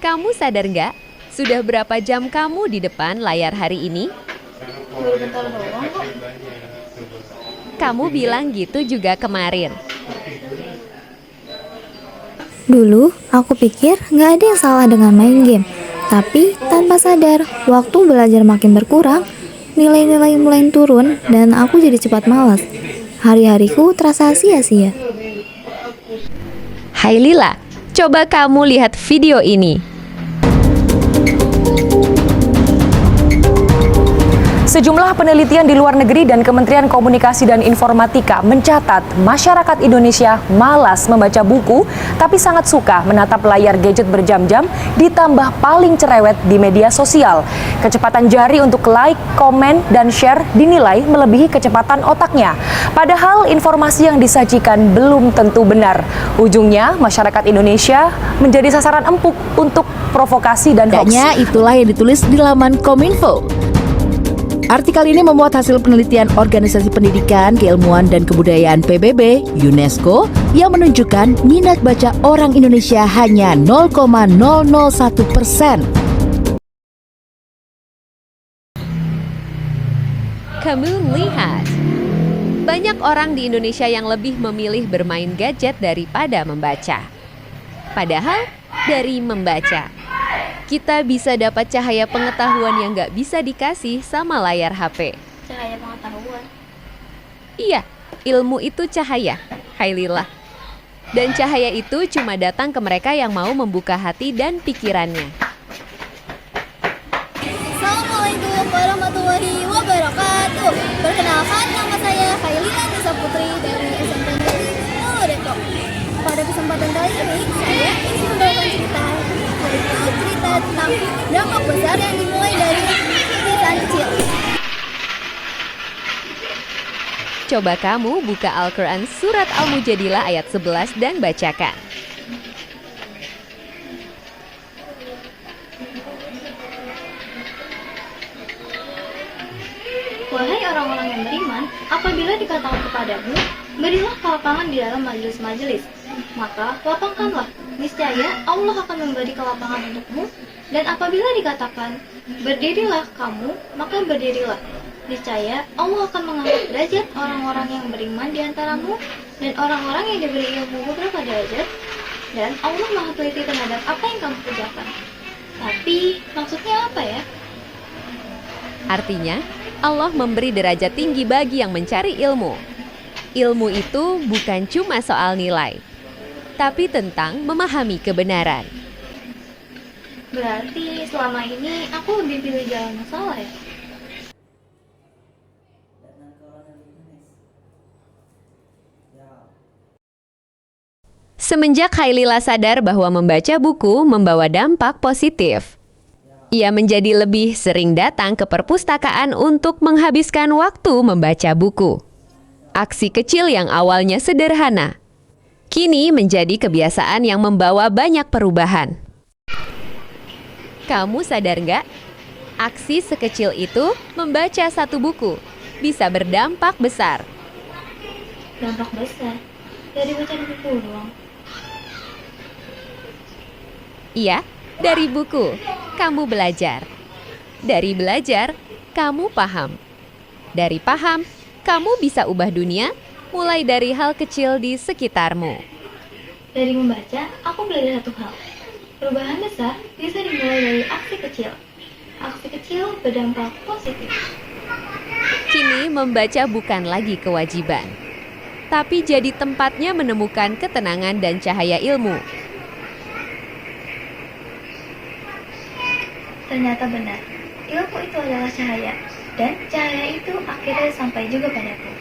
Kamu sadar nggak? Sudah berapa jam kamu di depan layar hari ini? Baru bentar doang kok. Kamu bilang gitu juga kemarin. Dulu, aku pikir nggak ada yang salah dengan main game. Tapi, tanpa sadar, waktu belajar makin berkurang, nilai-nilai mulai turun, dan aku jadi cepat malas. Hari-hariku terasa sia-sia. Hai Lila, coba kamu lihat video ini. Sejumlah penelitian di luar negeri dan Kementerian Komunikasi dan Informatika mencatat masyarakat Indonesia malas membaca buku, tapi sangat suka menatap layar gadget berjam-jam, ditambah paling cerewet di media sosial. Kecepatan jari untuk like, komen, dan share dinilai melebihi kecepatan otaknya. Padahal informasi yang disajikan belum tentu benar. Ujungnya, masyarakat Indonesia menjadi sasaran empuk untuk provokasi dan hoax. Itulah yang ditulis di laman Kominfo. Artikel ini memuat hasil penelitian Organisasi Pendidikan, Keilmuan, dan Kebudayaan PBB, UNESCO, yang menunjukkan minat baca orang Indonesia hanya 0,001%. Kamu lihat, banyak orang di Indonesia yang lebih memilih bermain gadget daripada membaca. Padahal, dari membaca, kita bisa dapat cahaya pengetahuan yang nggak bisa dikasih sama layar HP. Cahaya pengetahuan. Iya, ilmu itu cahaya, hai Lila. Dan cahaya itu cuma datang ke mereka yang mau membuka hati dan pikirannya. Assalamualaikum warahmatullahi wabarakatuh. Perkenalkan, nama saya Khailina Nisa Putri dari SMP Negeri 10 Depok. Pada kesempatan kali ini, saya ingin membawakan cerita, yaitu cerita tentang dampak besar yang dimulai dari kebiasaan kecil. Coba kamu buka Al-Quran Surat Al-Mujadilah ayat 11 dan bacakan. Wahai orang-orang yang beriman, apabila dikatakan kepadamu, berilah kelapangan di dalam majelis-majelis, maka lapangkanlah, niscaya Allah akan memberi kelapangan untukmu. Dan apabila dikatakan, berdirilah kamu, maka berdirilah, niscaya Allah akan mengangkat derajat orang-orang yang beriman di antaramu dan orang-orang yang diberi ilmu beberapa derajat. Dan Allah Maha teliti terhadap apa yang kamu kerjakan. Tapi maksudnya apa ya? Artinya, Allah memberi derajat tinggi bagi yang mencari ilmu. Ilmu itu bukan cuma soal nilai, tapi tentang memahami kebenaran. Berarti selama ini aku lebih pilih jalan yang salah ya? Semenjak Khailila sadar bahwa membaca buku membawa dampak positif, ia menjadi lebih sering datang ke perpustakaan untuk menghabiskan waktu membaca buku. Aksi kecil yang awalnya sederhana, kini menjadi kebiasaan yang membawa banyak perubahan. Kamu sadar nggak? Aksi sekecil itu, membaca satu buku, bisa berdampak besar. Dampak besar? Dari baca buku doang? Iya, dari buku, kamu belajar. Dari belajar, kamu paham. Dari paham, kamu bisa ubah dunia, mulai dari hal kecil di sekitarmu. Dari membaca, aku belajar satu hal. Perubahan besar bisa dimulai dari aksi kecil. Aksi kecil berdampak positif. Kini membaca bukan lagi kewajiban, tapi jadi tempatnya menemukan ketenangan dan cahaya ilmu. Ternyata benar, ilmu itu adalah cahaya, dan cahaya itu akhirnya sampai juga padaku.